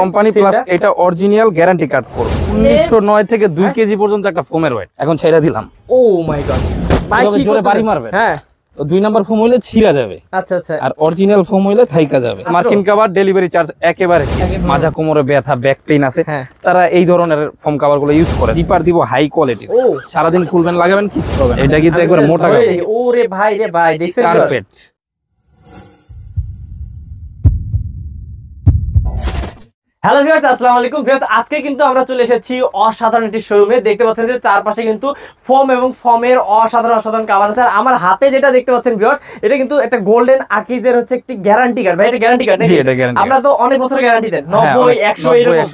Company plus এটা original guarantee card করব 1909 থেকে 2 কেজি পর্যন্ত একটা ফোমের ওয়েট এখন ছেড়ে দিলাম। ও মাই গড ভাই কি জোরে বাড়ি মারবে? হ্যাঁ তো 2 নাম্বার ফোম হইলে ছিঁড়া যাবে। আচ্ছা আচ্ছা আর অরিজিনাল ফোম হইলে থাইকা যাবে। মার্কিন কভার ডেলিভারি চার্জ একেবারে মাজা কোমরে ব্যথা ব্যাক পেইন আছে তারা এই ধরনের ফোম কভার গুলো ইউজ করে। জিপার দিব হাই কোয়ালিটি সারা দিন খুলবেন লাগাবেন ঠিক হবে। এটা কিন্তু একবার মোটা কাপড়। ওরে ভাই রে ভাই দেখছেন কার্পেট। হ্যালো ভিউয়ার্স আসসালামু আলাইকুম ভিউয়ার্স আজকে কিন্তু আমরা চলে এসেছি অসাধারণ একটি শোরুমে। দেখতে পাচ্ছেন যে চারপাশে কিন্তু ফোম এবং ফোমের অসাধারণ কাভার আছে। আর আমার হাতে যেটা দেখতে পাচ্ছেন ভিউয়ার্স এটা কিন্তু একটা গোল্ডেন আকিজের হচ্ছে একটি গ্যারান্টি কার্ড। ভাই এটা গ্যারান্টি কার্ড নাকি? আমরা তো অনেক বছর গ্যারান্টি দেন 90 100 এরকম।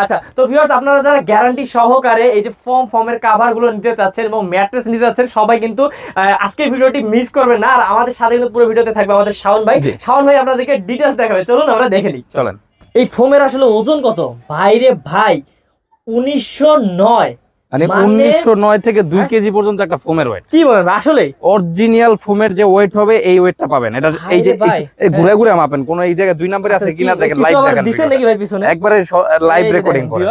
আচ্ছা তো ভিউয়ার্স আপনারা যারা গ্যারান্টি সহকারে এই যে ফোমের কভার গুলো নিতে চাচ্ছেন এবং ম্যাট্রেস নিতে চাচ্ছেন সবাই কিন্তু আজকের ভিডিওটি মিস করবেন না। আর আমাদের সাথে কিন্তু পুরো ভিডিওতে থাকবে আমাদের শাওন ভাই। শাওন ভাই আপনাদেরকে ডিটেইলস দেখাবে, চলুন আমরা দেখে নিই। চলেন। এই ফোমের আসলে ওজন কত ভাই রে ভাই? 1909 মানে 1909 থেকে 2 কেজি পর্যন্ত একটা ফোমের ওয়েট। কি বলেন আসলে? অরিজিনাল ফোমের যে ওয়েট হবে এই ওয়েটটা পাবেন। এটা এই যে ঘুরে ঘুরে মাপেন কোন এই জায়গায় 2 নম্বরে আছে কিনা দেখেন, লাইভ দেখেন। দিছেন নাকি ভাই পিছনে? একবারে লাইভ রেকর্ডিং করে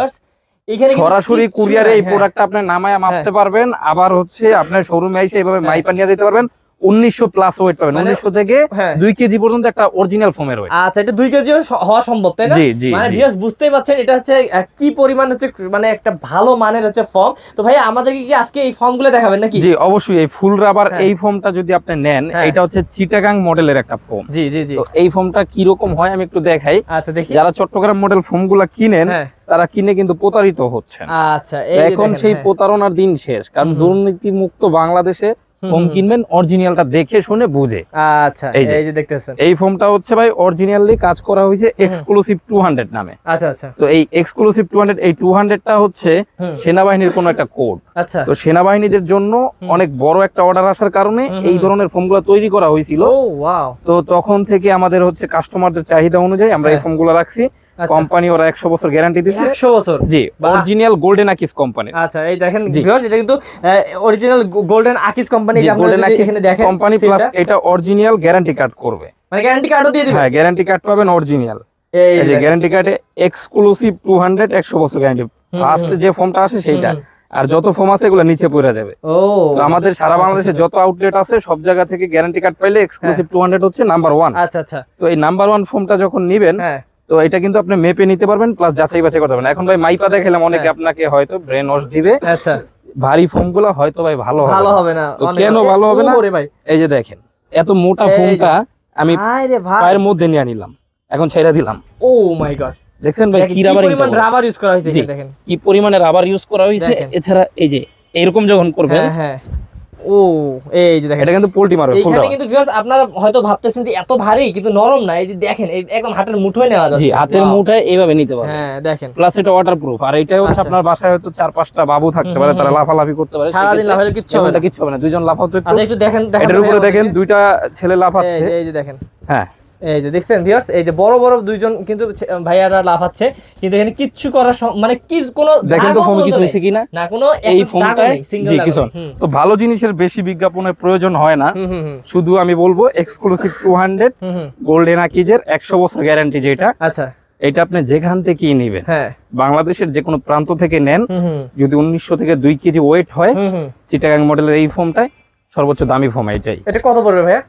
এখানে সরাসরি কুরিয়ারে এই প্রোডাক্টটা আপনি নামায়া মাপতে পারবেন। আবার হচ্ছে আপনার শোরুমে এসে এইভাবে মাইপা নিয়ে যেতে পারবেন। 1900 প্লাস ওয়েট পাবেন। 1900 থেকে 2 কেজি পর্যন্ত একটা অরিজিনাল ফোমের ওয়েট। আচ্ছা এটা 2 কেজি হওয়া সম্ভব তাই না? মানে ভিউয়ার্স বুঝতেই পাচ্ছেন এটা হচ্ছে কি পরিমাণ হচ্ছে মানে একটা ভালো মানের হচ্ছে ফোম। তো ভাই আমাদেরকে কি আজকে এই ফোমগুলো দেখাবেন নাকি? জি অবশ্যই। এই ফুল রাবার এই ফোমটা যদি আপনি নেন এটা হচ্ছে চিটাগাং মডেলের একটা ফোম। জি জি জি। তো এই ফোমটা কি রকম হয় আমি একটু দেখাই। আচ্ছা দেখি। যারা চট্টগ্রাম মডেল ফোমগুলো কিনেন তারা কিনে কিন্তু প্রতারিত হচ্ছেন। আচ্ছা এখন সেই প্রতারণার দিন শেষ, কারণ দুর্নীতি মুক্ত বাংলাদেশে ফোম কিনবেন অরিজিনালটা দেখে শুনে বুঝে। আচ্ছা এই যে দেখতেছেন এই ফোমটা হচ্ছে ভাই অরিজিনালি কাজ করা হয়েছে এক্সক্লুসিভ 200 নামে। আচ্ছা আচ্ছা। তো এই এক্সক্লুসিভ 200 এই 200টা হচ্ছে সেনাবাহিনীর কোন একটা কোড। আচ্ছা তো সেনাবাহিনীদের জন্য অনেক বড় একটা অর্ডার আসার কারণে এই ধরনের ফোমগুলো তৈরি করা হয়েছিল। ও ওয়াও। তো তখন থেকে আমাদের হচ্ছে কাস্টমারদের চাহিদা অনুযায়ী আমরা এই ফোমগুলো রাখছি। কোম্পানি ওরা 100 বছর গ্যারান্টি দিয়েছে। 100 বছর? জি অরিজিনাল গোল্ডেন আকিজ কোম্পানি। আচ্ছা এই দেখেন ভিউয়ার্স এটা কিন্তু অরিজিনাল গোল্ডেন আকিজ কোম্পানি। যে আপনারা এখানে দেখেন কোম্পানি প্লাস এটা অরিজিনাল গ্যারান্টি কার্ড করবে। মানে গ্যারান্টি কার্ডও দিয়ে দিবেন? হ্যাঁ গ্যারান্টি কার্ড পাবেন অরিজিনাল। এই যে গ্যারান্টি কার্ডে এক্সক্লুসিভ 200 100 বছর গ্যারান্টি। ফার্স্ট যে ফোমটা আসে সেইটা, আর যত ফোম আছে এগুলো নিচে পড়ে যাবে। তো আমাদের সারা বাংলাদেশে যত আউটলেট আছে সব জায়গা থেকে গ্যারান্টি কার্ড পাইলে এক্সক্লুসিভ 200 হচ্ছে নাম্বার 1। আচ্ছা আচ্ছা। তো এই নাম্বার 1 ফোমটা যখন নেবেন তো এটা কিন্তু আপনি মেপে নিতে পারবেন প্লাস যাচাই বাছাই করতে পারবেন। এখন ভাই মাইপা দেখাইলাম অনেকে আপনাকে হয়তো ব্রেন ওয়াশ দিবে। আচ্ছা ভারী ফোমগুলো হয়তো ভাই ভালো হবে না। তো কেন ভালো হবে না? এই যে দেখেন এত মোটা ফোমটা আমি পায়ের মধ্যে নিয়ে নিলাম, এখন ছেড়ে দিলাম। ও মাই গড দেখছেন ভাই কি রাবার ইউজ করা হয়েছে। দেখেন কি পরিমাণে রাবার ইউজ করা হয়েছে। এছাড়া এই যে এরকম যখন করবেন ও এই যে দেখেন এটা কিন্তু পোল্টি মারবে। এখানে কিন্তু ভিউয়ার্স আপনারা হয়তো ভাবতেছেন যে এত ভারী কিন্তু নরম না। এই যে দেখেন একদম হাতের মুঠোয় নেওয়া যাচ্ছে। জি হাতের মুঠোয় এইভাবে নিতে পারবেন। হ্যাঁ দেখেন প্লাস এটা ওয়াটারপ্রুফ। আর এটা হচ্ছে আপনার বাসায় হয়তো 4-5টা বাবু থাকতে পারে, তারা লাফালাফি করতে পারে। সারা দিন লাফালে কিচ্ছু হবে না। কিচ্ছু হবে না। দুইজন লাফাও তো আচ্ছা একটু দেখেন এটার উপরে দেখেন দুইটা ছেলে লাফাচ্ছে। এই যে দেখেন হ্যাঁ এই যে দেখছেন ভিউয়ার্স এই যে বড় বড় দুইজন কিন্তু ভাইয়ারা লাফাচ্ছে কিন্তু এখানে কিচ্ছু করা মানে কি কোনো দেখেন তো ফোমে কিছু হইছে কিনা না কোনো এই ফোমটায় জি কিছু। তো ভালো জিনিসের বেশি বিজ্ঞাপনের প্রয়োজন হয় না। শুধু আমি বলবো এক্সক্লুসিভ 200 গোল্ডেন আকিজের 100 বছর গ্যারান্টি যেটা। আচ্ছা এটা আপনি যেখান থেকেই নেবেন বাংলাদেশের যে কোনো প্রান্ত থেকে নেন, যদি 1900 থেকে 2 কেজি ওয়েট হয় চিটাগাং মডেলের এই ফোমটায় সর্বোচ্চ দামি ফোম এটাই। এটা কত পড়বে ভাইয়া?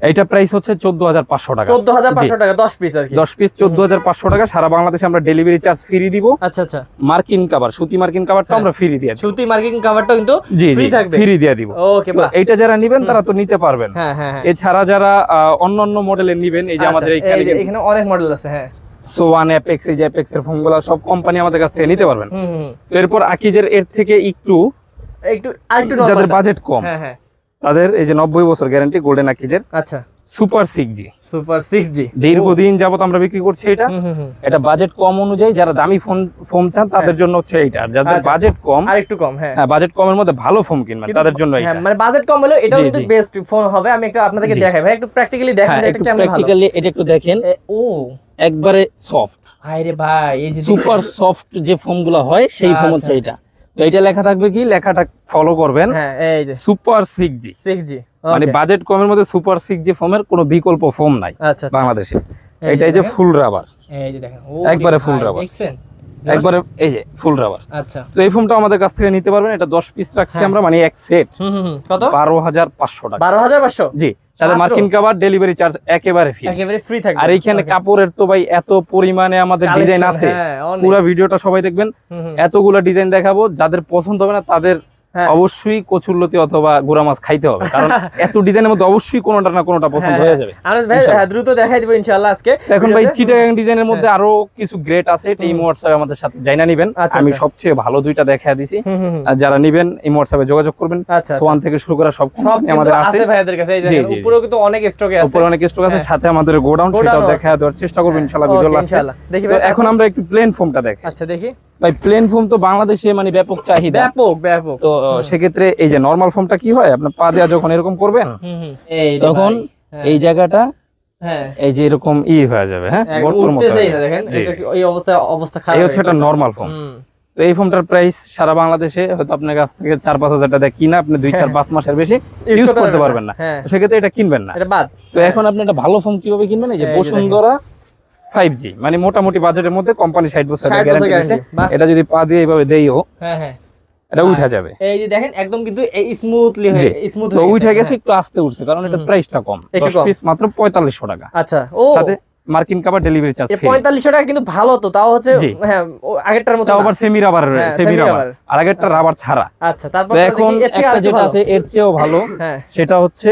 এইটা প্রাইস হচ্ছে 14500 টাকা। 14500 টাকা 10 পিস আর কি। 10 পিস 14500 টাকা। সারা বাংলাদেশে আমরা ডেলিভারি চার্জ ফ্রি দিব। আচ্ছা আচ্ছা। মার্কিন কভার সুতি মার্কিন কভারটা আমরা ফ্রি দিয়ে দিই। সুতি মার্কিন কভারটা কিন্তু ফ্রি থাকবে। ফ্রি দিয়ে দিব। ওকে বাহ। এইটা যারা নেবেন তারা তো নিতে পারবেন। হ্যাঁ হ্যাঁ। এছাড়া যারা অন্যান্য মডেলের নেবেন এই যে আমাদের এখানে অনেক মডেল আছে। হ্যাঁ সোয়ান অ্যাপেক্স এই যে অ্যাপেক্সের ফোনগুলো সব কোম্পানি আমাদের কাছ থেকে নিতে পারবেন। তো এরপর আকিজের এর থেকে একটু আরেকটু যাদের বাজেট কম তাদের এই যে 90 বছর গ্যারান্টি গোল্ডেন আকিজের। আচ্ছা সুপার 6G। সুপার 6G দীর্ঘদিন যাবত আমরা বিক্রি করছি এটা। এটা বাজেট কম অনুযায়ী যারা দামি ফোম চান তাদের জন্য হচ্ছে এইটা। আর যাদের বাজেট কম আর একটু কম হ্যাঁ বাজেট কমের মধ্যে ভালো ফোম কিনবেন তাদের জন্য এটা। মানে বাজেট কম হলে এটাও কিন্তু বেস্ট ফোন হবে। আমি একটা আপনাদেরকে দেখাই ভাই, একটু প্র্যাকটিক্যালি দেখেন যে এটা কেমন ভালো। প্র্যাকটিক্যালি এটা একটু দেখেন। ও একবারে সফট। আরে ভাই এই যে সুপার সফট যে ফোমগুলো হয় সেই ফোম হচ্ছে এটা। তো এটা লেখা থাকবে কি, লেখাটা ফলো করবেন। হ্যাঁ এই যে সুপার 6G। 6G মানে বাজেট কমের মধ্যে সুপার 6G ফোমের কোনো বিকল্প ফোম নাই আচ্ছা বাংলাদেশে। এটা এই যে ফুল রাবার, এই যে দেখেন একবারে ফুল রাবার, দেখছেন একবারে এই যে ফুল রাবার। আচ্ছা, তো এই ফোমটা আমাদের কাছ থেকে নিতে পারবেন, এটা 10 পিস রাখছি আমরা, মানে এক সেট কত? 12,500 টাকা। 12,500? জি, সাথে মাত্র? মার্কিন কভার, ডেলিভারি চার্জ একেবারে ফ্রি। একেবারে ফ্রি থাকবে। আর এইখানে কাপড়ের তো ভাই এত পরিমাণে আমাদের ডিজাইন আছে, পুরো ভিডিওটা সবাই দেখবেন, এতগুলো ডিজাইন দেখাবো, যাদের পছন্দ হবে না তাদের অবশ্যই কচুরলতি অথবা গুড়া মাছ খাইতে হবে, কারণ এত ডিজাইনের মধ্যে অবশ্যই কোনোটা না কোনোটা পছন্দ হয়ে যাবে। আমরা ভাই দ্রুত দেখাই দিব ইনশাআল্লাহ আজকে। এখন ভাই চিটাগাং ডিজাইনের মধ্যে আরো কিছু গ্রেড আছে, এই হোয়াটসঅ্যাপে আমাদের সাথে জানা নেবেন। আমি সবচেয়ে ভালো দুইটা দেখায় দিছি, আর যারা নেবেন এই হোয়াটসঅ্যাপে যোগাযোগ করবেন। সোয়ান থেকে শুরু করে সব আমাদের আছে ভাইদের কাছে। এই দেখেন উপরেও কিন্তু অনেক স্টকে আছে, উপরে অনেক স্টক আছে, সাথে আমাদের গোডাউন, সেটাও দেখায় দেওয়ার চেষ্টা করব ইনশাআল্লাহ ভিডিও লাস্টে। দেখি ভাই এখন আমরা একটু প্লেন ফোমটা দেখাই। আচ্ছা দেখি ভাই, প্লেন ফোম তো বাংলাদেশে মানে ব্যাপক চাহিদা, ব্যাপক। তো সেক্ষেত্রে এই যে নরমাল ফোমটা কি হয়, আপনার পা দেওয়া যখন এরকম করবেন তখন এই জায়গাটা এই যে এরকম হয়ে যাবে, হ্যাঁ উঠতেছেই না, দেখেন এটা এই অবস্থা খারাপ। এই হচ্ছে একটা নরমাল ফোম। তো এই ফোমটার প্রাইস সারা বাংলাদেশে হয়তো আপনার কাছ থেকে 4-5 হাজার টাকা কিনা আপনি 2-4-5 মাসের বেশি ইউজ করতে পারবেন না, সেক্ষেত্রে এটা কিনবেন না, এটা বাদ। তো এখন আপনি একটা ভালো ফোম কিভাবে কিনবেন, এই যে বসুন্ধরা 5G, মানে মোটামুটি বাজেটের মধ্যে কোম্পানি 60 বছরের গ্যারান্টি দিয়েছে। এটা যদি পা দিয়ে এইভাবে দেইও এটা উঠা যাবে। এই যে দেখেন একদম কিন্তু স্মুথলি হয়ে স্মুথ হয়ে উঠে গেছে, একটু আস্তে উঠছে কারণ এটা প্রাইসটা কম, 10 পিস মাত্র 4500 টাকা। আচ্ছা, সাথে মার্কিন কভার, ডেলিভারি চার্জ ফ্রি। 4500 টাকা কিন্তু ভালো, তো তাও হচ্ছে হ্যাঁ আগেরটার মতো, আবার সেমি রাবার, আর আগেরটা রাবার ছাড়া। আচ্ছা, তারপর এখন একটা যেটা আছে এর চেয়েও ভালো, সেটা হচ্ছে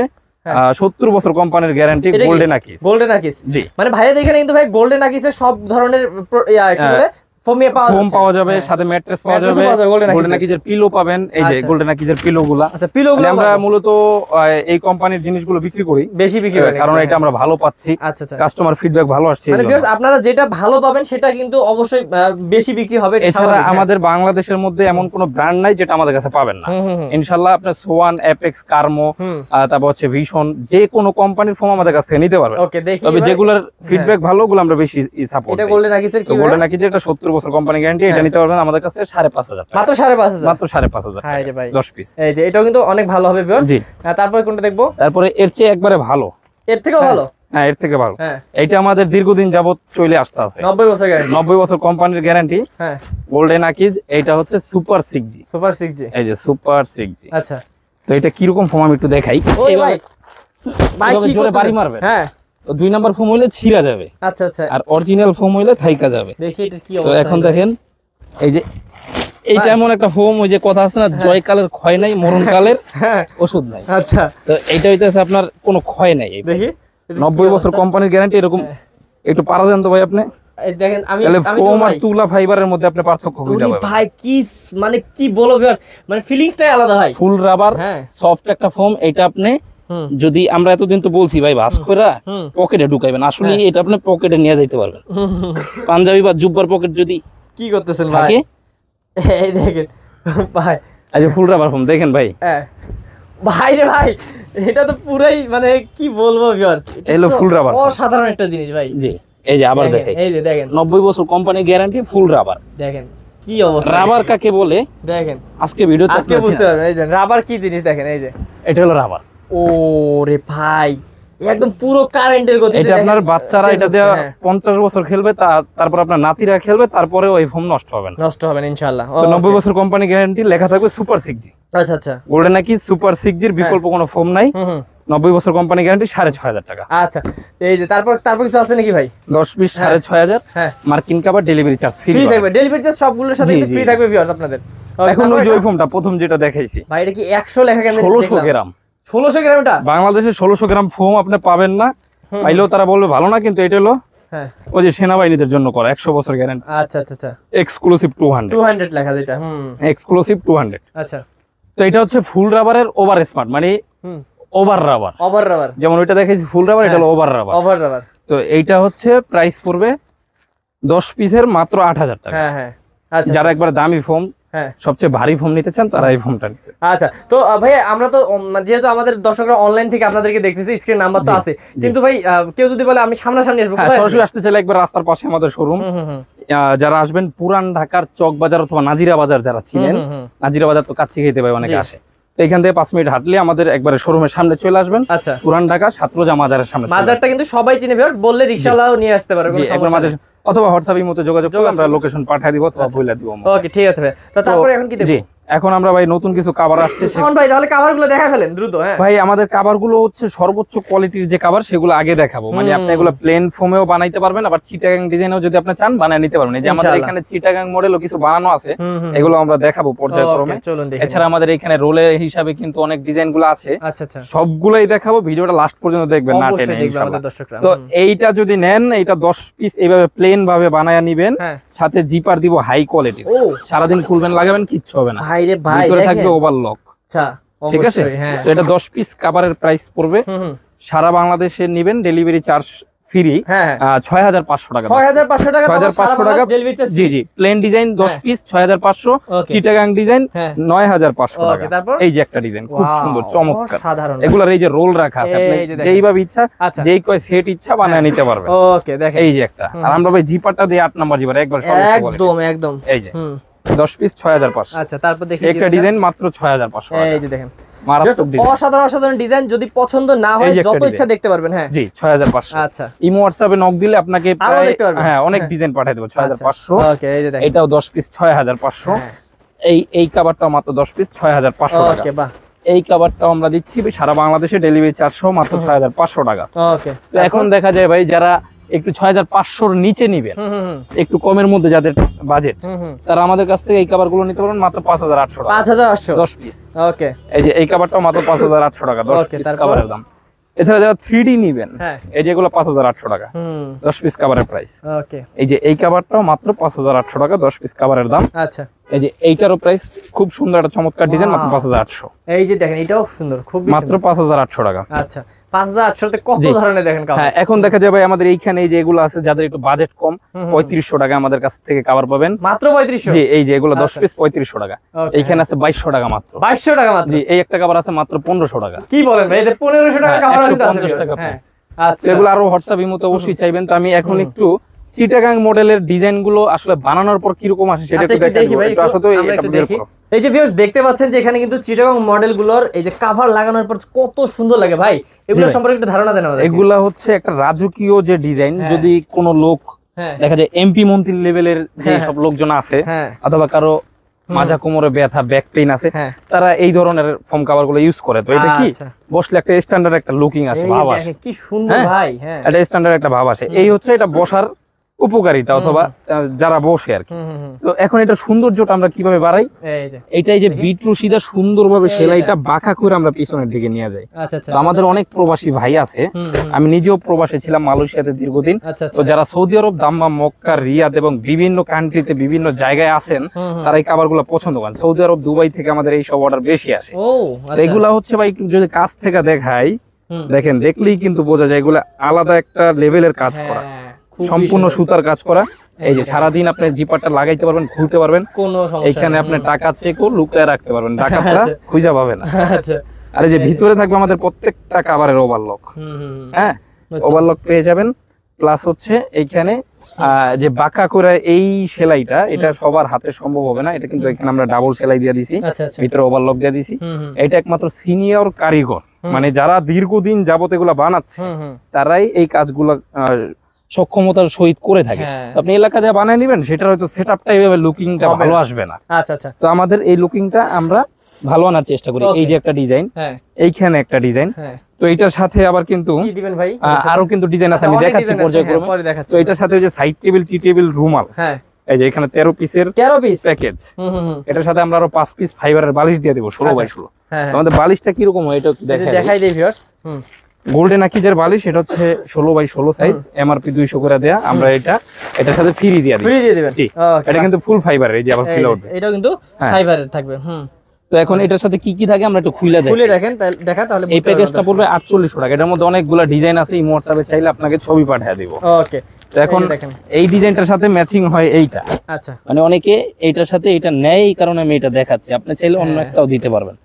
70 বছর কোম্পানির গ্যারান্টি, গোল্ডেন আকিস। গোল্ডেন আকিস, জি, মানে ভাইয়া দেখেন কিন্তু ভাই গোল্ডেন আকিসের সব ধরনের কি বলে ফোম পাওয়া যাবে, সাথে ম্যাট্রেস পাওয়া যাবে, গোল্ডেন আকিজের পিলো পাবেন। এই যে গোল্ডেন আকিজের পিলোগুলা, আচ্ছা পিলোগুলো আমরা মূলত এই কোম্পানির জিনিসগুলো বিক্রি করি, বেশি বিক্রি করি কারণ এটা আমরা ভালো পাচ্ছি। আচ্ছা, কাস্টমার ফিডব্যাক ভালো আসছে, মানে ভিউয়ার্স আপনারা যেটা ভালো পাবেন সেটা কিন্তু অবশ্যই বেশি বিক্রি হবে। এছাড়া আমাদের বাংলাদেশের মধ্যে এমন কোনো ব্র্যান্ড নাই যেটা আমাদের কাছে পাবেন না, ইনশাআল্লাহ। আপনার সোয়ান, অ্যাপেক্স, কার্মো, তারপর হচ্ছে ভিশন, যে কোনো কোম্পানির ফোম আমাদের কাছ থেকে নিতে পারবেন। ওকে, দেখি তবে যেগুলোর ফিডব্যাক ভালো ওগুলো আমরা বেশি সাপোর্ট করি। এটা গোল্ডেন আকিসের কি, গোল্ডেন আকিজের এটা 70 বছর কোম্পানি গ্যারান্টি, এটা নিতে পারবেন আমাদের কাছে 5,500 টাকা, মাত্র 5,500, মাত্র 5,500 টাকা। হাই রে ভাই, 10 পিস। এই যে এটাও কিন্তু অনেক ভালো হবে ভিউয়ার। জি, তারপরে কোনটা দেখবো? তারপরে এর চেয়ে একবারে ভালো, এর থেকেও ভালো, হ্যাঁ এর থেকে ভালো। এইটা আমাদের দীর্ঘদিন যাবত চলে আসতে আছে, 90 বছর গ্যারান্টি, 90 বছর কোম্পানির গ্যারান্টি। হ্যাঁ, গোল্ডেন আকিজ, এইটা হচ্ছে সুপার 6G। সুপার 6G, এই যে সুপার 6G। আচ্ছা, তো এটা কি রকম ফোম আমি একটু দেখাই। ওই ভাই ভাই কি জোরে বাড়ি মারবে, হ্যাঁ তো 2 নাম্বার ফোম হইলে ছিঁড়া যাবে। আচ্ছা আচ্ছা, আর অরিজিনাল ফোম হইলে থাইকা যাবে। দেখি এটা কি অবস্থা। তো এখন দেখেন এই যে এইটা এমন একটা ফোম, ওই যে কথা আছে না, জয়কালের ক্ষয় নাই, মরণকালের ওষুধ নাই। আচ্ছা, তো এইটা হইতেছে আপনার কোনো ক্ষয় নাই। দেখি 90 বছর কোম্পানির গ্যারান্টি, এরকম একটু পারা দেন তো ভাই আপনি। দেখেন আমি ফোম আর তুলা ফাইবারের মধ্যে আপনি পার্থক্য খুঁজে পাবেন ভাই। কি মানে কি বলবো ভিউয়ার্স, মানে ফিলিংসটাই আলাদা ভাই। ফুল রাবার সফট একটা ফোম, এটা আপনি যদি আমরা এতদিন তো বলছি ভাই ভাঁজ কইরা পকেটে ঢুকাইবেন, আসলে এটা আপনি পকেটে নিয়ে যাইতে পারবেন। পাঞ্জাবি বা জুব্বার পকেট যদি কি করতেছেন ভাই, এই দেখেন ভাই, আচ্ছা ফুল রাবার ফোম দেখেন ভাই। ভাই রে ভাই, এটা তো পুরাই মানে কি বলবো ভিউয়ার্স, এটা হলো ফুল রাবার, অসাধারণ একটা জিনিস ভাই। জি, এই যে আবার দেখেন, এই যে দেখেন 90 বছর কোম্পানি গ্যারান্টি, ফুল রাবার। দেখেন কি অবস্থা, রাবার কাকে বলে দেখেন আজকে ভিডিওতে আজকে বুঝতে পারবেন। এই যে রাবার কি জিনিস দেখেন, এই যে এটা হলো রাবার। ও রে ভাই, একদম পুরো কারেন্টের গতি। এটা আপনার বাচ্চারা এটা দিয়ে 50 বছর খেলবে, তারপর আপনার নাতিরা খেলবে, তারপরে ওই ফোম নষ্ট হবে না, নষ্ট হবে না ইনশাআল্লাহ। তো 90 বছর কোম্পানি গ্যারান্টি, লেখা থাকবে সুপার 6G। আচ্ছা আচ্ছা, গোল্ডেন নাকি সুপার 6G এর বিকল্প কোনো ফোম নাই। 90 বছর কোম্পানি গ্যারান্টি, 6,500 টাকা। আচ্ছা, এই যে তারপর কিছু আছে নাকি ভাই? 10 পিস 6,500, মার্কিন কভার, ডেলিভারি চার্জ ফ্রি থাকবে। ডেলিভারি চার্জ সবগুলোর সাথে ফ্রি থাকবে ভিউয়ার্স আপনাদের। এখন ওই যে ওই ফোমটা প্রথম যেটা দেখাইছি ভাই, এটা কি 100 লেখা কেন? 1600 গ্রাম, 1600 গ্রাম। এটা বাংলাদেশে 1600 গ্রাম ফোম আপনি পাবেন না, পাইলেও তারা বলবে ভালো না, কিন্তু এটা হলো ওই যে সেনাবাহিনীদের জন্য করা 100 বছর গ্যারান্টি। আচ্ছা আচ্ছা আচ্ছা, এক্সক্লুসিভ 200 লেখা যেটা, এক্সক্লুসিভ 200। আচ্ছা, তো এটা হচ্ছে ফুল রাবারের ওভার স্মার্ট, মানে ওভার রাবার। ওভার রাবার যেমন ওইটা দেখাইছি ফুল রাবার, এটা হলো ওভার রাবার। ওভার রাবার, তো এইটা হচ্ছে প্রাইস পড়বে 10 পিসের মাত্র 8,000 টাকা। হ্যাঁ হ্যাঁ, আচ্ছা, যারা একবার দামি ফোম, সবচেয়ে ভারী ফোম নিতে চান তারা এই ফোমটা নিতে। আচ্ছা, তো ভাই আমরা তো যেহেতু আমাদের দর্শকরা অনলাইন থেকে আপনাদেরকে দেখতেছি, স্ক্রিন নাম্বার তো আছে, কিন্তু ভাই কেউ যদি বলে আমি সামনাসামনি আসবো, সরাসরি আসতে চাইলে একবার রাস্তার পাশে আমাদের শোরুম। যারা আসবেন পুরান ঢাকার চক বাজার অথবা নাজিরা বাজার, যারা ছিলেন নাজিরা বাজার তো কাচ্চি খেতে ভাই অনেকে আসে, তো এখান থেকে 5 মিনিট হাঁটলে আমাদের একবারে শোরুমের সামনে চলে আসবেন। আচ্ছা, পুরান ঢাকা ছাত্রজা মাজারের সামনে। মাজারটা কিন্তু সবাই চিনে ভিউয়ার্স, বললে রিকশাওয়ালাও নিয়ে আসতে পারে, কোনো সমস্যা নেই। অথবা হোয়াটসঅ্যাপের মতো যোগাযোগ করলে আমরা লোকেশন পাঠিয়ে দিব অথবা বলে দিব। ওকে, ঠিক আছে ভাই। তো তারপরে এখন কি দেখব? এখন আমরা ভাই নতুন কিছু কভার আসছে। এখন ভাই তাহলে কভারগুলো দেখা ফেলেন দ্রুত। হ্যাঁ ভাই, আমাদের কভারগুলো হচ্ছে সর্বোচ্চ কোয়ালিটির যে কভার, সেগুলো আগে দেখাবো। মানে আপনি এগুলো প্লেন ফোমেও বানাইতে পারবেন, আবার চিটাগাং ডিজাইনেও যদি আপনি চান বানায় নিতে পারবেন। এই যে আমাদের এখানে চিটাগাং মডেলও কিছু বানানো আছে, এগুলো আমরা দেখাবো পর্যায়ক্রমে। এছাড়া আমাদের এখানে রোলের হিসাবে কিন্তু অনেক ডিজাইনগুলো আছে। আচ্ছা আচ্ছা, সবগুলাই দেখাবো, ভিডিওটা লাস্ট পর্যন্ত দেখবেন না টেনে ইনশাআল্লাহ। তো এইটা যদি নেন, এইটা 10 পিস এইভাবে প্লেন ভাবে বানায়া নিবেন, সাথে জিপার দিব হাই কোয়ালিটির। সারাদিন খুলবেন লাগাবেন কিচ্ছু হবে না। ভাই রে ভাই, থাকবে ওভারলক। আচ্ছা, ঠিক আছে। তো এটা 10 পিস কভারের প্রাইস পড়বে, সারা বাংলাদেশে নেবেন ডেলিভারি চার্জ ফ্রি, 6500 টাকা। 6500 টাকা জি জি। Plain design 10 piece 6500, Chittagong design 9500 টাকা। এই যে একটা ডিজাইন খুব সুন্দর চমৎকার, এগুলার এই যে রোল রাখা আছে, আপনি যেইভাবে ইচ্ছা যেই কয় সেট ইচ্ছা বানায় নিতে পারবেন। ওকে, দেখেন এই যে একটা। আর আমরা ভাই জিপারটা দিয়ে 8 নাম্বার জিপার একবার একদম একদম এই যে 10 পিস 6500। আচ্ছা, তারপর দেখি একটা ডিজাইন মাত্র 6500 টাকা। এই যে দেখেন, অসাধারণ অসাধারণ ডিজাইন। যদি পছন্দ না হয় যত ইচ্ছা দেখতে পারবেন। হ্যাঁ জি, 6500। আচ্ছা, ইমো হোয়াটসঅ্যাপে নক দিলে আপনাকে হ্যাঁ অনেক ডিজাইন পাঠিয়ে দেব। 6500। ওকে, এই যে দেখেন, এটাও 10 পিস 6500। এই কভারটাও মাত্র 10 পিস 6500 টাকা। ওকে, বাহ। এই কভারটাও আমরা দিচ্ছি সারা বাংলাদেশে ডেলিভারি চার্জ সহ মাত্র 6500 টাকা। ওকে, তো এখন দেখা যায় ভাই যারা একটু 6500 এর নিচে নিবেন, একটু কমের মধ্যে যাদের বাজেট, তারা আমাদের কাছ থেকে এই কভার গুলো নিতে পারেন মাত্র 5800 টাকা। 5800 10 পিস। ওকে, এই যে এই কভারটাও মাত্র 5800 টাকা 10 পিস কভারের দাম। এছাড়া যারা 3D নিবেন, এই যেগুলো 5800 টাকা 10 পিস কভারের প্রাইস। ওকে, এই যে এই কভারটাও মাত্র 5800 টাকা 10 পিস কভারের দাম। আচ্ছা, এই যে এইটারও প্রাইস খুব সুন্দর, একটা চমৎকার ডিজাইন, মাত্র 5800। এই যে দেখেন, এটাও সুন্দর, খুব মাত্র 5800 টাকা। আচ্ছা, 5800 তে কত ধরনের দেখেন কভার। হ্যাঁ, এখন দেখা যায় ভাই আমাদের এইখানে এই যে এগুলো আছে, যাদের একটু বাজেট কম, 3500 টাকা আমাদের কাছ থেকে কভার পাবেন মাত্র 3500। জি, এই যে এগুলো 10 পিস 3500 টাকা। এইখানে আছে 2200 টাকা মাত্র। 2200 টাকা মাত্র। জি, এই একটা কভার আছে মাত্র 1500 টাকা। কি বলেন ভাই, এটা 1500 টাকা কভার আছে 150 টাকা। আচ্ছা, এগুলো আরো হোয়াটসঅ্যাপ ইমোতে অবশ্যই চাইবেন। তো আমি এখন একটু চিটাগাং মডেলের ডিজাইন গুলো আসলে বানানোর পর কি রকম আসে সেটা একটু দেখি ভাই। একটু আসলে এটা দেখি। এই যে ভিউয়ার্স দেখতে পাচ্ছেন যে এখানে কিন্তু চিটাগাং মডেলগুলোর এই যে কভার লাগানোর পর কত সুন্দর লাগে ভাই। এগুলো সম্পর্কে একটু ধারণা দেন আমাদের। এগুলা হচ্ছে একটা রাজকীয় যে ডিজাইন, যদি কোনো লোক দেখা যায় এমপি মন্ত্রী লেভেলের যে সব লোকজন আছে, অথবা কারো মাজা কোমরে ব্যথা, ব্যাক পেইন আছে, তারা এই ধরনের ফোম কভার গুলো ইউজ করে। তো এটা কি বসলে একটা স্ট্যান্ডার্ড একটা লুকিং আসে, ভাব আসে, কি সুন্দর ভাই। হ্যাঁ, এটা স্ট্যান্ডার্ড একটা ভাব আসে। এই হচ্ছে এটা বসার উপকারিতা, অথবা যারা বসে আর কি। তো এখন এটা সৌন্দর্যটা আমরা কিভাবে বাড়াই, এইটাই যে বিটরু সিধা সুন্দরভাবে সেলাইটা বাঁকা করে আমরা পিছনের দিকে নিয়ে যাই। তো আমাদের অনেক প্রবাসী ভাই আছে, আমি নিজেও প্রবাসী ছিলাম মালয়েশিয়াতে দীর্ঘদিন। তো যারা সৌদি আরব, দাম্মাম, মক্কা, রিয়াদ এবং বিভিন্ন কান্ট্রিতে বিভিন্ন জায়গায় আছেন, তারা এই খাবারগুলো পছন্দ করেন। সৌদি আরব, দুবাই থেকে আমাদের এই সব অর্ডার বেশি আসে। এগুলা হচ্ছে ভাই একটু যদি কাছ থেকে দেখাই, দেখেন, দেখলেই কিন্তু বোঝা যায় এগুলা আলাদা একটা লেভেলের কাজ করা, সম্পূর্ণ সুতার কাজ করা। এই যে সারাদিন আপনি জিপারটা লাগাইতে পারবেন, খুলতে পারবেন, এখানে আপনি টাকা চেকও লুকায় রাখতে পারবেন, টাকাটা খুঁজে পাবেন না। আর এই যে ভিতরে থাকবে আমাদের প্রত্যেকটা কভারের ওভারলক। হ্যাঁ, ওভারলক পেয়ে যাবেন। প্লাস হচ্ছে এইখানে যে বাঁকা করে এই সেলাইটা, এটা সবার হাতে সম্ভব হবে না। এটা কিন্তু এখানে আমরা ডাবল সেলাই দিয়ে দিছি, ভিতরে ওভারলক দিয়ে দিছি। এটা একমাত্র সিনিয়র কারিগর, মানে যারা দীর্ঘদিন যাবত এগুলা বানাচ্ছে, তারাই এই কাজগুলা সক্ষমতার সহিত করে থাকে। আপনি এলাকা দিয়ে বানিয়ে নেবেন, সেটার হয়তো সেটআপটা এইভাবে লুকিংটা ভালো আসবে না। আচ্ছা আচ্ছা, তো আমাদের এই লুকিংটা আমরা ভালো আনার চেষ্টা করি। এই যে একটা ডিজাইন, এইখানে একটা ডিজাইন, তো এটার সাথে আবার কিন্তু কি দিবেন ভাই, আরো কিন্তু ডিজাইন আছে, আমি দেখাচ্ছি পর্যায়ক্রমে। তো এটার সাথে ওই যে সাইড টেবিল, টি টেবিল, রুমাল, এই যে এখানে 13 পিসের 13 পিস প্যাকেজ। এটার সাথে আমরা আরো 5 পিস ফাইবারের বালিশ দিয়ে দেব 16 বাই 16। আমাদের বালিশটা কি রকম হয় এটা দেখাই দেই ভিউয়ার্স। গোল্ডেন আকিজের বালিশ, এটা হচ্ছে 16 বাই 16 সাইজ, এমআরপি 200 করে দেয়া। আমরা এটার সাথে ফ্রি দিয়ে দিই। ফ্রি দিয়ে দিবেন? জি, এটা কিন্তু ফুল ফাইবারের। এই যে আবার ফিল আউট, এটাও কিন্তু ফাইবারের থাকবে। তো এখন এটার সাথে কি কি থাকে আমরা একটু খুলে দেখেন, দেখা তাহলে এই প্যাকেজটা পড়বে 4800 টাকা। এটার মধ্যে অনেকগুলা ডিজাইন আছে, এই হোয়াটসঅ্যাপে চাইলে আপনাকে ছবি পাঠিয়ে দেব। ওকে, তো এখন এই ডিজাইনটার সাথে ম্যাচিং হয় এইটা। আচ্ছা, মানে অনেকে এইটার সাথে এটা নেয়, এই কারণে আমি এটা দেখাচ্ছি। আপনি চাইলে অন্য একটাও দিতে পারবেন।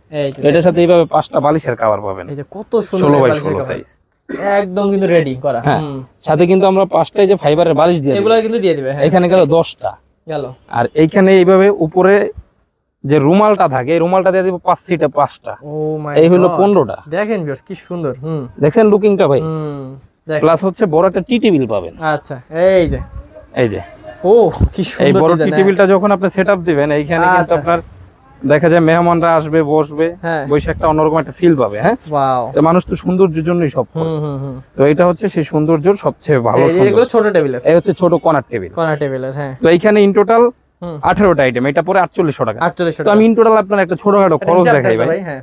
তো এটার সাথে এইভাবে 5টা বালিশের কভার পাবেন। এই যে কত সুন্দর 16 বাই 16 সাইজ, একদম কিন্তু রেডি করা। হ্যাঁ, সাথে কিন্তু আমরা 5টাই যে ফাইবারের বালিশ দিয়ে, এগুলো কিন্তু দিয়ে দিবে। এখানে গেল 10টা গেল, আর এইখানে এইভাবে উপরে যে রুমালটা থাকে এই রুমালটা দিয়ে দিব 5 সিটে 5টা। ও মাই এই হলো 15টা। দেখেন ভিউয়ার্স কি সুন্দর। দেখছেন লুকিংটা ভাই। দেখেন প্লাস হচ্ছে বড় একটা টি টেবিল পাবেন। আচ্ছা এই যে ও কি সুন্দর এই বড় টি ডিজাইন। টেবিলটা যখন আপনি সেটআপ দিবেন এইখানে কিন্তু আপনার দেখা যায় মেহমানরা আসবে বসবে, বসে একটা অন্যরকম একটা ফিল পাবে। হ্যাঁ ওয়াও, তো মানুষ তো সৌন্দর্যের জন্যই সব করে। তো এটা হচ্ছে সেই সৌন্দর্যের সবচেয়ে ভালো সৌন্দর্য। এগুলো ছোট টেবিলের, এই হচ্ছে ছোট কর্নার টেবিল। কর্নার টেবিলের হ্যাঁ। তো এইখানে ইন টোটাল 18টা আইটেম, এটা পরে 4800 টাকা। 4800 তো আমি ইন টোটাল আপনার একটা ছোটখাটো খরচ দেখাই ভাই। হ্যাঁ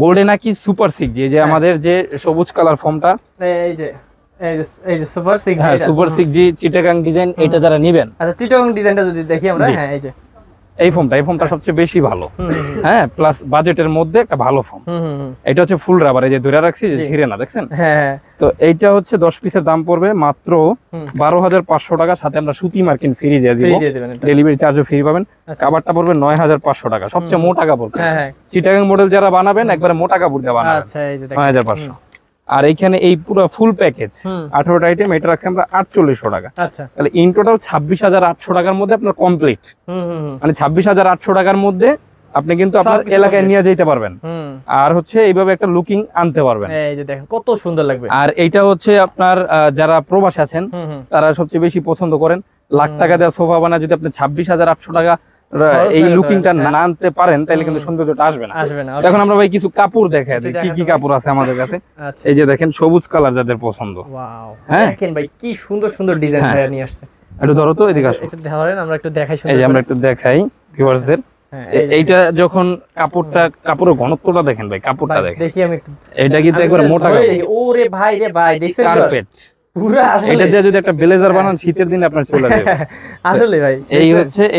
গোল্ডেন নাকি সুপার 6G, যে আমাদের যে সবুজ কালার ফর্মটা, এই যে সুপার 6G, হ্যাঁ সুপার 6G চিটাগাং ডিজাইন, এটা যারা নেবেন। আচ্ছা চিটাগাং ডিজাইনটা যদি দেখি আমরা, হ্যাঁ এই যে এই ফর্মটা সবচেয়ে বেশি ভালো। হ্যাঁ প্লাস বাজেটের মধ্যে একটা ভালো ফর্ম। এটা হচ্ছে ফুল রাবার, এই যে ধরে রাখছি যে ছিঁড়ে না, দেখছেন? হ্যাঁ। তো এইটা হচ্ছে 10 পিসের দাম পড়বে মাত্র 12500 টাকা, সাথে আমরা সুতি মার্কিন ফ্রি দিয়ে দিব, ডেলিভারি চার্জও ফ্রি পাবেন। কাভারটা পড়বে 9500 টাকা, সবচেয়ে মোটা কাপড়। হ্যাঁ চিটাগাং মডেল যারা বানাবেন একবারে মোটা কাপড় দিয়ে বানাবেন। আচ্ছা এই যে 9500। আর এইখানে এই পুরো ফুল প্যাকেজ 18টা আইটেম, এটা রাখছি আমরা 4800 টাকা। আচ্ছা তাহলে ইন টোটাল 26800 টাকার মধ্যে আপনার কমপ্লিট। মানে 26800 টাকার মধ্যে আপনি কিন্তু আপনার এলাকায় নিয়ে যেতে পারবেন, আর হচ্ছে এইভাবে একটা লুকিং আনতে পারবেন। এই যে দেখেন কত সুন্দর লাগবে। আর এইটা হচ্ছে আপনার যারা প্রবাসী আছেন তারা সবচেয়ে বেশি পছন্দ করেন। লাখ টাকা দেওয়া সোফা বানা যদি আপনি 26800 টাকা এই লুকিংটা না আনতে পারেন তাহলে কিন্তু সৌন্দর্যটা আসবে না। এখন আমরা ভাই কিছু কাপড় দেখাই দিই, কি কি কাপড় আছে আমাদের কাছে। এই যে দেখেন সবুজ কালার যাদের পছন্দ। ওয়াও, দেখেন ভাই কি সুন্দর সুন্দর ডিজাইন ভাইয়া নিয়ে আসছে। একটু ধরো তো, এদিকে আসো। এটা ধরেন আমরা একটু দেখাই। এই যে আমরা একটু দেখাই ভিউয়ার্সদের। এইটা যখন কাপড়ের ঘনত্বটা দেখেন ভাই, কাপড়টা দেখেন। দেখি আমি একটু, এটা কিন্তু একবার মোটা কাপড়। ওরে ভাই রে ভাই, দেখছেন কার্পেট পুরো। আসলে এটা দিয়ে যদি একটা ব্লেজার বানান শীতের দিনে আপনার চলে যাবে আসলে ভাই।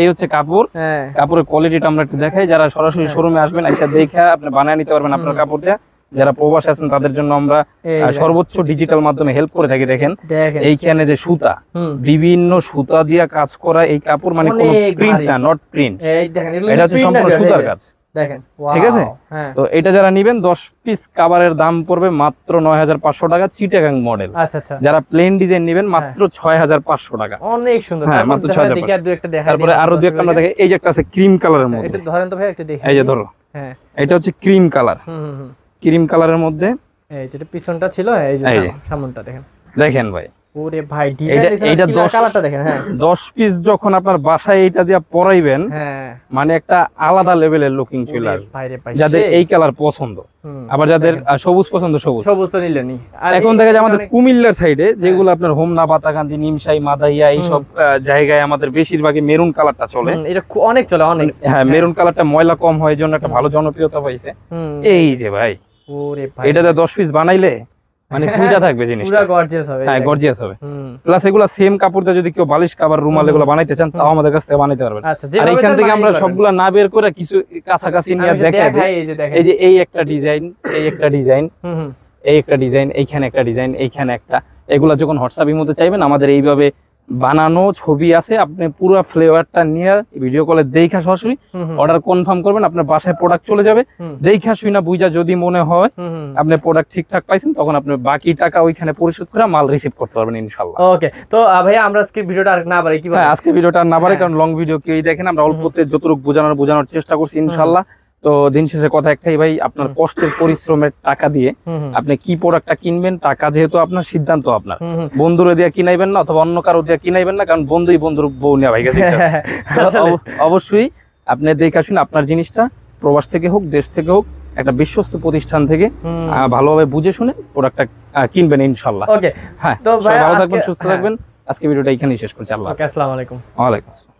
এই হচ্ছে কাপড়। কাপড়ের কোয়ালিটিটা আমরা একটু দেখাই। যারা সরাসরি শোরুমে আসবেন এটা দেখে আপনি বানিয়ে নিতে পারবেন আপনার কাপড়টা। যারা প্রবাসী আছেন তাদের জন্য আমরা সর্বোচ্চ ডিজিটাল মাধ্যমে হেল্প করে থাকি। দেখেন এইখানে যে সুতা, বিভিন্ন সুতা দিয়ে কাজ করা এই কাপড়, মানে কোনো প্রিন্ট না, নট প্রিন্ট। এটা হচ্ছে সম্পূর্ণ সুতার কাজ, দেখেন। ঠিক আছে? তো এটা যারা নেবেন 10 পিস কাভারের দাম পড়বে মাত্র 9500 টাকা, চিটাগাং মডেল। আচ্ছা। যারা প্লেন ডিজাইন নেবেন মাত্র 6500 টাকা। অনেক সুন্দর। হ্যাঁ মাত্র 6500। তারপরে আরো দুই একটা আমরা দেখে, এই যে একটা আছে ক্রিম কালারের মধ্যে। এটা ধরেন তো ভাই একটু দেখি। এই যে ধরো, হ্যাঁ এটা হচ্ছে ক্রিম কালার। ক্রিম কালারের মধ্যে এই যেটা পিছনটা ছিল, এই যে সামনটা দেখেন। দেখেন ভাই, ওরে ভাই ডিজাইন, এটা কালারটা দেখেন। হ্যাঁ 10 পিস যখন আপনার বাসায় এইটা দিয়ে পরাইবেন, মানে একটা আলাদা লেভেলের লুকিং চলে আসবে। যাদের এই কালার পছন্দ, আবার যাদের সবুজ পছন্দ, সবুজ তো নিলেনই। এখন দেখা যায় আমাদের কুমিল্লার সাইডে যেগুলো আপনার হোমনা, বাতাকান্দি, নিমসাই, মাদাইয়া এইসব জায়গায় আমাদের বেশিরভাগই মেরুন কালারটা চলে। এটা অনেক চলে, অনেক। হ্যাঁ মেরুন কালারটা ময়লা কম হয়, জন্য একটা ভালো জনপ্রিয়তা পাইছে। এই যে ভাই, ওরে ভাই এটাতে 10 পিস বানাইলে মানে পুরো থাকবে জিনিসটা, পুরো গর্জিয়াস হবে। হ্যাঁ গর্জিয়াস হবে। প্লাস এগুলা সেম কাপড় দিয়ে যদি কেউ বালিশ কভার, রুমাল এগুলো বানাইতে চান তাও আমাদের কাছ থেকে বানাইতে পারবেন। আর এখান থেকে আমরা সবগুলা না বের করে কিছু কাছাকাছি নিয়ে দেখাই দিই। এই যে এই একটা ডিজাইন, এই একটা ডিজাইন, এই একটা ডিজাইন, এইখানে একটা ডিজাইন, এইখানে একটা। এগুলা যখন হোয়াটসঅ্যাপের মধ্যে চাইবেন আমাদের এইভাবে বানানো ছবি আছে, আপনি পুরো ফ্লেভারটা নিয়ে ভিডিও কলে দেখা সরাসরি অর্ডার কনফার্ম করবেন, আপনার বাসায় প্রোডাক্ট চলে যাবে। দেখা শুনা বুঝা যদি মনে হয় আপনি প্রোডাক্ট ঠিকঠাক পাইছেন, তখন আপনি বাকি টাকা ওইখানে পরিশোধ করে মাল রিসিভ করতে পারবেন ইনশাআল্লাহ। ওকে, তো ভাইয়া আমরা আজকে ভিডিওটা আর না বাড়াই, কি বলেন? আজকে ভিডিওটা আর না বাড়াই, কারণ লং ভিডিও কেউই দেখেন। আমরা অল্পতে যতটুকু বোঝানোর চেষ্টা করছি ইনশাআল্লাহ। তো দিন শেষে কথা একটাই ভাই, আপনার কষ্টের পরিশ্রমের টাকা দিয়ে আপনি কি প্রোডাক্টটা কিনবেন, টাকা যেহেতু আপনার, সিদ্ধান্ত আপনার। বন্ধুরে দিয়ে কিনাইবেন না, অথবা অন্য কারো দিয়ে কিনাইবেন না, কারণ বন্ধুই বন্ধুর বউ নিয়ে ভাই গেছে। অবশ্যই আপনি দেখে আসুন আপনার জিনিসটা, প্রবাস থেকে হোক, দেশ থেকে হোক, একটা বিশ্বস্ত প্রতিষ্ঠান থেকে ভালোভাবে বুঝে শুনে প্রোডাক্টটা কিনবেন ইনশাআল্লাহ। ওকে, হ্যাঁ তো ভালো থাকবেন, সুস্থ থাকবেন। আজকে ভিডিওটা এখানেই শেষ করছি। আল্লাহ, আসসালামু আলাইকুম। ওয়া আলাইকুম আসসালাম।